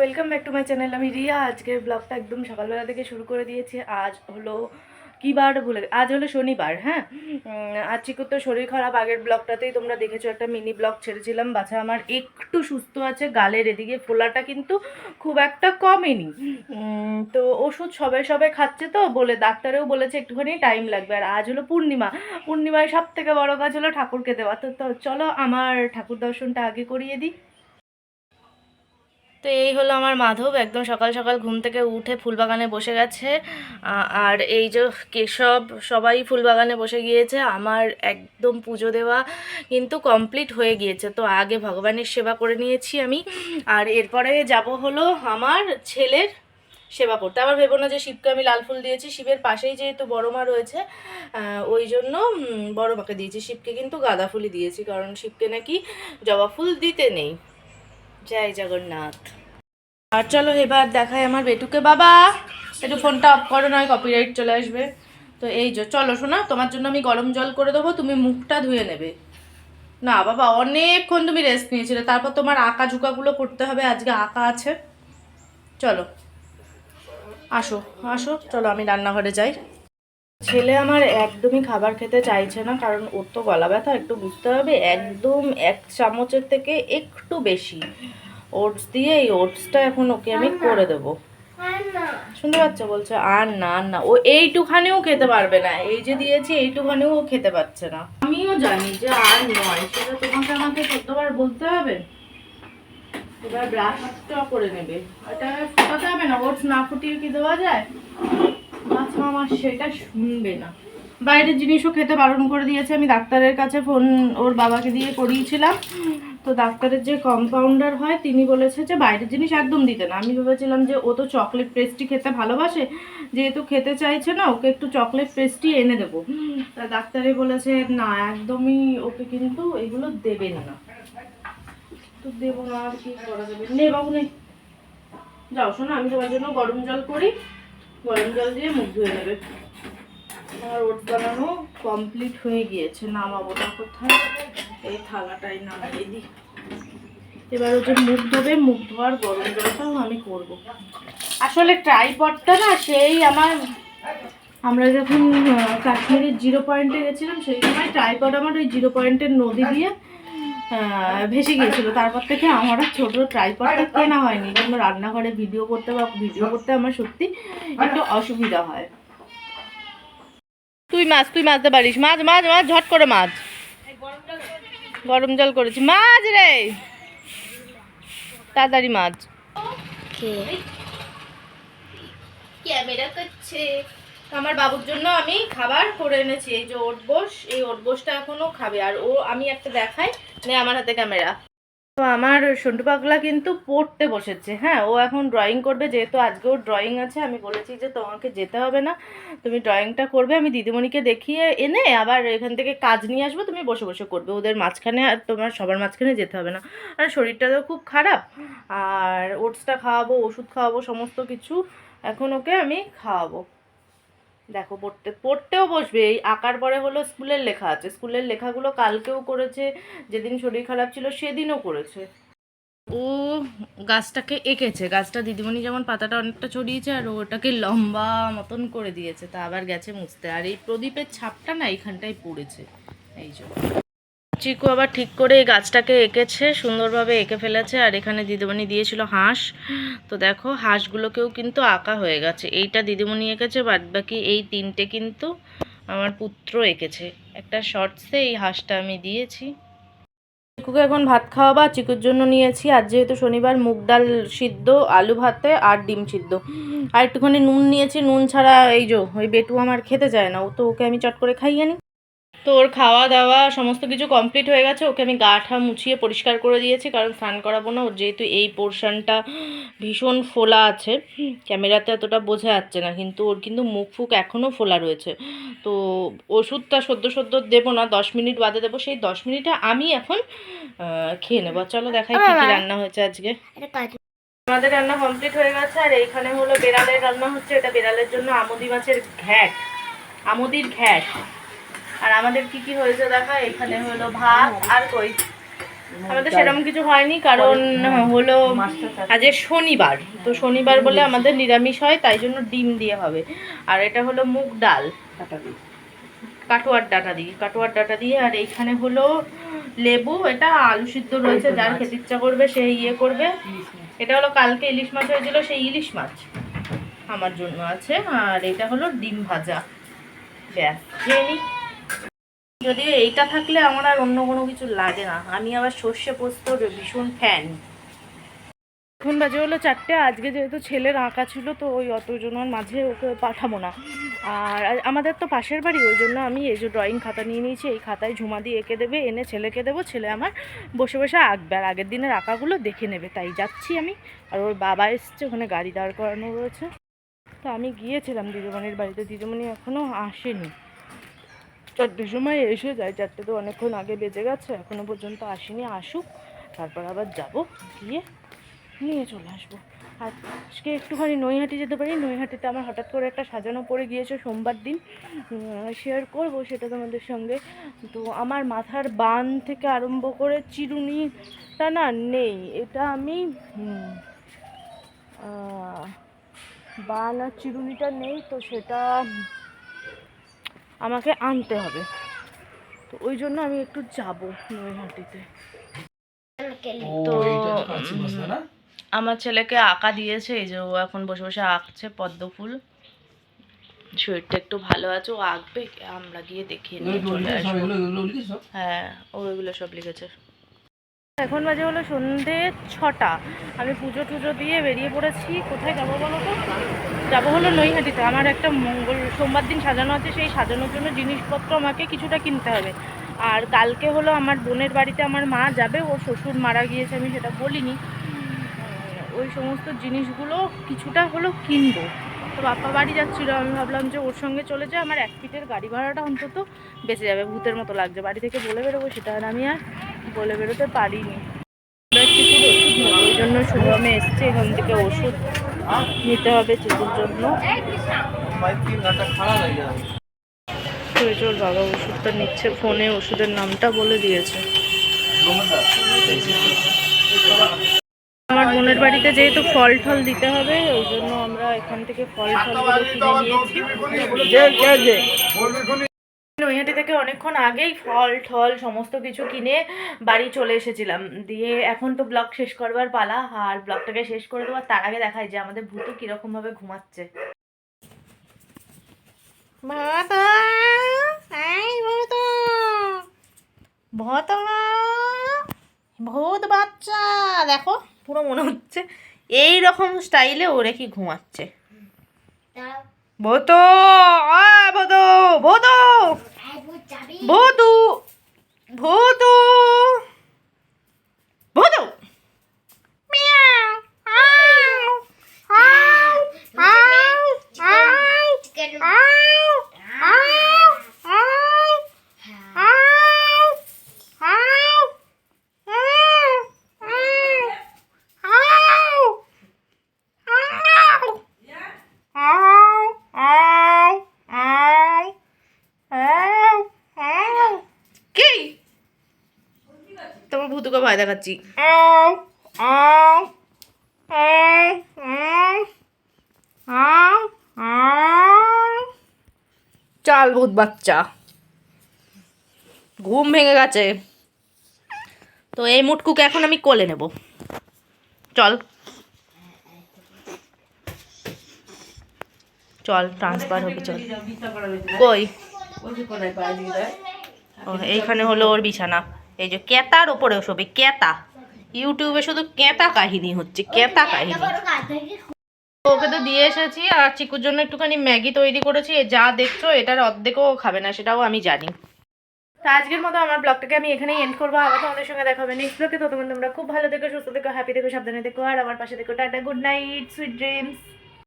Welcome back to my channel. আমি রিয়া। আজকের ব্লগটা একদম সকালবেলা থেকে শুরু করে দিয়েছি। আজ হলো কী বার বলে, আজ হলো শনিবার। হ্যাঁ, আজ চিকুর তো শরীর খারাপ। আগের ব্লগটাতেই তোমরা দেখেছো, একটা মিনি ব্লগ ছেড়েছিলাম। বাচ্চা আমার একটু সুস্থ আছে, গালের এদিকে ফোলাটা কিন্তু খুব একটা কমেনি। তো ওষুধ সবে সবে খাচ্ছে, তো বলে ডাক্তারেও বলেছে একটুখানি টাইম লাগবে। আর আজ হলো পূর্ণিমা। পূর্ণিমায় সব থেকে বড় কাজ হলো ঠাকুরকে দেওয়া। তো চলো আমার ঠাকুর দর্শনটা আগে করিয়ে দিই। তো এই হলো আমার মাধব, একদম সকাল সকাল ঘুম থেকে উঠে ফুলবাগানে বসে গেছে। আর এই যে কেশব, সবাই ফুলবাগানে বসে গিয়েছে। আমার একদম পুজো দেওয়া কিন্তু কমপ্লিট হয়ে গিয়েছে। তো আগে ভগবানের সেবা করে নিয়েছি আমি, আর এরপরে যাব হলো আমার ছেলের সেবা করতে। আবার ভেবো না যে শিবকে আমি লাল ফুল দিয়েছি, শিবের পাশেই যেহেতু বড় মা রয়েছে ওই জন্য বড় মাকে দিয়েছি। শিবকে কিন্তু গাঁদা ফুলই দিয়েছি, কারণ শিবকে নাকি জবা ফুল দিতে নেই। জয় জগন্নাথ। আর চলো এবার দেখায় আমার বেটুকে। বাবা একটু ফোনটা অফ করো, নয় কপিরাইট চলে আসবে। তো এই যে চলো শোনা, তোমার জন্য আমি গরম জল করে দেবো, তুমি মুখটা ধুয়ে নেবে। না বাবা, অনেকক্ষণ তুমি রেস্ট নিয়েছিলে, তারপর তোমার আঁকা ঝুঁকাগুলো করতে হবে, আজকে আঁকা আছে। চলো আসো আসো, চলো আমি রান্নাঘরে যাই। ছেলে আমার একদমই খাবার খেতে চাইছে না, কারণ ওর তো গলা ব্যথা, একটু বুঝতে হবে। একদম 1 চামচের থেকে একটু বেশি ওটস দিয়ে, এই ওটসটা এখন ওকে আমি করে দেবো। শুনতে পাচ্ছ? বলছে আর না আর না, ও এইটুখানিও খেতে পারবে না। এই যে দিয়েছি এইটুখানিও ও খেতে পারছে না। আমিও জানি যে আর নয়, সেটা তোমাকে আমাকে কতবার বলতে হবে। এবার ব্রাশটা করে নেবে, এটা ফোটাতে হবে না। ওটস না ফুটিয়ে কি দেওয়া যায়? আচ্ছা, আমার সেটা শুনবে না। বাইরের জিনিসও খেতে বারণ করে দিয়েছে। আমি ডাক্তারের কাছে ফোন ওর বাবাকে দিয়ে করিয়েছিলাম। তো ডাক্তারের যে কম্পাউন্ডার হয় তিনি বলেছে যে বাইরের জিনিস একদম দিতে না। আমি ভেবেছিলাম যে ও তো চকলেট পেস্ট্রি খেতে ভালোবাসে, যেহেতু খেতে চাইছে না, ওকে একটু চকলেট পেস্ট্রি এনে দেবো। তা ডাক্তারে বলেছে না, একদমই ওকে কিন্তু এগুলো দেবেন না। তো দেবো না, আর কি করা যাবে। নে বাবু নে, যাও শোনো, আমি তোমার জন্য গরম জল করি, গরম জল দিয়ে মুখ ধুয়ে নেবে। আমার ওট বানানো কমপ্লিট হয়ে গিয়েছে। নামাবোটা কোথায়? এই থালাটাই নামিয়ে দিই। এবার হচ্ছে মুখ ধোবে, মুখ ধোয়ার গরম জলটাও আমি করব। আসলে ট্রাইপডটা না, সেই আমরা যখন কাশ্মীরের 0 পয়েন্টে গেছিলাম, সেই সময় ট্রাইপড আমার ওই 0 পয়েন্টের নদী দিয়ে ভেসে গিয়েছিল। তারপর থেকে আমার ছোট ট্রাইপডটা কেনা হয়নি। জন্য রান্নাঘরে ভিডিও করতে আমার সত্যি একটু অসুবিধা হয়। তুই মাছতে পারিস। মাছ মাছ মাছ, ঝট করে মাছ। গরম জল করেছি, মাছ রে, তাড়াতাড়ি মাছ। ক্যামেরা করছে। আমার বাবুর জন্য আমি খাবার করে এনেছি। এই যে ওটবোস, এই ওটবোসটা এখনো খাবে। আর ও, আমি একটা দেখাই, নে আমার হাতে ক্যামেরা। তো আমার সন্টু পাগলা কিন্তু পড়তে বসেছে। হ্যাঁ, ও এখন ড্রয়িং করবে, যেহেতু আজকেও ড্রয়িং আছে। আমি বলেছি যে তোমাকে যেতে হবে না, তুমি ড্রয়িংটা করবে। আমি দিদিমণিকে দেখিয়ে এনে আবার এখান থেকে কাজ নিয়ে আসবো, তুমি বসে বসে করবে ওদের মাঝখানে। আর তোমার সবার মাঝখানে যেতে হবে না। আর শরীরটা তো খুব খারাপ, আর ওটসটা খাওয়াবো, ওষুধ খাওয়াবো, সমস্ত কিছু এখন ওকে আমি খাওয়াবো। দেখো পড়তেও বসবে। এই আঁকার পরে হলো স্কুলের লেখা আছে, স্কুলের লেখাগুলো কালকেও করেছে, যেদিন শরীর খারাপ ছিল সেদিনও করেছে। ও গাছটাকে এঁকেছে, গাছটা দিদিমণি যেমন পাতাটা অনেকটা ছড়িয়েছে, আর ওটাকে লম্বা মতন করে দিয়েছে। তা আবার গেছে মুছতে। আর এই প্রদীপের ছাপটা না এইখানটায় পড়েছে, এই জন্য। চিকু আবার ঠিক করে এই গাছটাকে এঁকেছে, সুন্দরভাবে এঁকে ফেলেছে। আর এখানে দিদিমণি দিয়েছিল হাঁস, তো দেখো হাঁসগুলোকেও কিন্তু আঁকা হয়ে গেছে। এইটা দিদিমণি এঁকেছে, বাদ বাকি এই 3টে কিন্তু আমার পুত্র এঁকেছে। একটা শর্টসে এই হাঁসটা আমি দিয়েছি। চিকুকে এখন ভাত খাওয়াবা। চিকুর জন্য নিয়েছি আজ যেহেতু শনিবার, মুগ ডাল সিদ্ধ, আলু ভাতে আর ডিম সিদ্ধ। আর একটুখানি নুন নিয়েছি, নুন ছাড়া এই যে ওই বেটু আমার খেতে চায় না, ও তো ওকে আমি চট করে খাইয়ে নিই। তো ওর খাওয়া দাওয়া সমস্ত কিছু কমপ্লিট হয়ে গেছে। ওকে আমি গা ঠা মুছিয়ে পরিষ্কার করে দিয়েছি, কারণ স্নান করাবো না। ওর যেহেতু এই পোর্শনটা ভীষণ ফোলা আছে, ক্যামেরাতে এতটা বোঝা যাচ্ছে না, কিন্তু ওর কিন্তু মুখ ফুক এখনও ফোলা রয়েছে। তো ওষুধটা সদ্য দেবো না, 10 মিনিট বাদে দেবো। সেই 10 মিনিটে আমি এখন খেয়ে নেবো। চলো দেখাই কী কী রান্না হয়েছে আজকে। আমাদের রান্না কমপ্লিট হয়ে গেছে। আর এইখানে হলো বেড়ালের রান্না হচ্ছে। এটা বেড়ালের জন্য আমুদি মাছের ঘ্যাট, আমুদির ঘ্যাট। আর আমাদের কি কি হয়েছে দেখা, এখানে হলো ভাত আর কই আমাদের সেরকম কিছু হয়নি, কারণ হলো আজ শনিবার, তো শনিবার বলে আমাদের নিরামিষ হয়, তাই জন্য ডিম দিয়ে হবে। আর এটা হলো মুগ ডাল কাটোয়ার ডাটা দিয়ে, আর এইখানে হলো লেবু, এটা আলু সিদ্ধ রয়েছে, যার খেতে ইচ্ছা করবে সে ইয়ে করবে। এটা হলো কালকে ইলিশ মাছ হয়েছিল, সেই ইলিশ মাছ আমার জন্য আছে। আর এটা হলো ডিম ভাজা, ব্যাস খেয়ে নিই। যদিও এইটা থাকলে আমার আর অন্য কোনো কিছু লাগে না। আমি আবার সর্ষে পোস্তর ভীষণ ফ্যান। এখন বাজে হলো 4টে। আজকে যেহেতু ছেলের আঁকা ছিল, তো ওই অতজনের মাঝে ওকে পাঠাবো না। আর আমাদের তো পাশের বাড়ি, ওই জন্য আমি এই যে ড্রয়িং খাতা নিয়ে নিয়েছি, এই খাতায় ঝুমা দিয়ে এঁকে দেবে, এনে ছেলেকে দেবো, ছেলে আমার বসে বসে আঁকবে আর আগের দিনের আঁকাগুলো দেখে নেবে। তাই যাচ্ছি আমি। আর ওর বাবা এসছে, ওখানে গাড়ি দাঁড় করানো রয়েছে। তো আমি গিয়েছিলাম দিদিমণির বাড়িতে, দিদিমণি এখনও আসেনি। 4টের সময় এসে যায়, 4টে তো অনেকক্ষণ আগে বেজে গেছে, এখনও পর্যন্ত আসেনি। আসুক, তারপর আবার যাব, গিয়ে নিয়ে চলে আসবো। আর আজকে একটুখানি নৈহাটি যেতে পারি। নৈহাটিতে আমার হঠাৎ করে একটা সাজানো পড়ে গিয়েছে সোমবার দিন, শেয়ার করব সেটা তোমাদের সঙ্গে। তো আমার মাথার বান থেকে আরম্ভ করে চিরুনিটা না নেই, এটা আমি বান আর চিরুনিটা নেই, তো সেটা আমাকে আনতে হবে। তো ওই জন্য আমি একটু যাব নৈহাটিতে। তো আমার ছেলেকে আঁকা দিয়েছে, এই যে ও এখন বসে বসে আঁকছে পদ্ম ফুল। শরীরটা একটু ভালো আছে, ও আঁকবে, আমরা গিয়ে দেখিয়ে নিয়ে চলে আসবো। হ্যাঁ, ওইগুলো সব লিখেছে। এখন বাজে হলো সন্ধে 6টা। আমি পুজো টুজো দিয়ে বেরিয়ে পড়েছি। কোথায় যাবো বলো তো? যাবো হলো নৈহাটিতে। আমার একটা সোমবার দিন সাজানো আছে, সেই সাজানোর জন্য জিনিসপত্র আমাকে কিছুটা কিনতে হবে। আর কালকে হলো আমার বোনের বাড়িতে আমার মা যাবে, ওর শ্বশুর মারা গিয়েছে, আমি সেটা বলিনি। ওই সমস্ত জিনিসগুলো কিছুটা হলো কিনবো। তো বাপ্পা বাড়ি যাচ্ছিলো, আমি ভাবলাম যে ওর সঙ্গে চলে যায়, আমার 1 ফিটের গাড়ি ভাড়াটা অন্তত বেঁচে যাবে। ভূতের মতো লাগছে, বাড়ি থেকে বলে বেরোবো, সেটা আর আমি আর বলে বেরোতে পারিনি। চিকুর ওষুধ নেবো, ওই জন্য শুভমে এসছে, এখান থেকে ওষুধ নিতে হবে চিকুর জন্য। চল বাবা ওষুধটা নিচ্ছে, ফোনে ওষুধের নামটা বলে দিয়েছে। আমার বোনের বাড়িতে যেহেতু ফল টল দিতে হবে, ওই জন্য আমরা এখান থেকে ফল টলগুলো কিনে নিয়েছি। নৈহাটি থেকে অনেকক্ষণ আগেই ফল ঠল সমস্ত কিছু কিনে বাড়ি চলে এসেছিলাম। দিয়ে এখন তো ব্লগ শেষ করবার পালা, আর ব্লগটাকে শেষ করে দেওয়ার তার আগে দেখায় যে আমাদের ভূতু কিরকম ভাবে ঘুমাচ্ছে। ভূত বাচ্চা দেখো, পুরো মনে হচ্ছে এই রকম স্টাইলে ওরে কি ঘুমাচ্ছে। ভূতু, ভূতু, ভূতু, ভূতু, ভূতু, ভূতু, মিয়াও, আউ, আউ, আউ, আউ, আউ, আউ, আউ, আউ, আউ, কি তোমার ভূতুকে ভয় দেখাচ্ছি। চল ভূত বাচ্চা, ঘুম ভেঙে গেছে। তো এই মুটকুকে এখন আমি কোলে নেব, চল চল ট্রান্সফার হবে, চল। কই? ও এইখানে হলো ওর বিছানা, এই যে কেতার ওপরে শোবে, কেতা। ইউটিউবে শুধু কেতা কাহিনী হচ্ছে, কেতা কাহিনী। ওকে তো দিয়ে এসেছি, আর চিকুর জন্য একটুখানি ম্যাগি তৈরি করেছি। যা দেখছো এটার অর্ধেকও খাবে না, সেটাও আমি জানি। তো আজকের মতো আমার ব্লগটাকে আমি এখানেই এন্ড করবো। আবার তোমাদের সঙ্গে দেখা হবে নেক্সট ব্লগে। ততক্ষণ তোমরা খুব ভালো থেকো, সুস্থ থেকো, হ্যাপি থেকো, সাবধানে থেকো, আর আমার পাশে থেকো। Tata, good night, sweet dreams.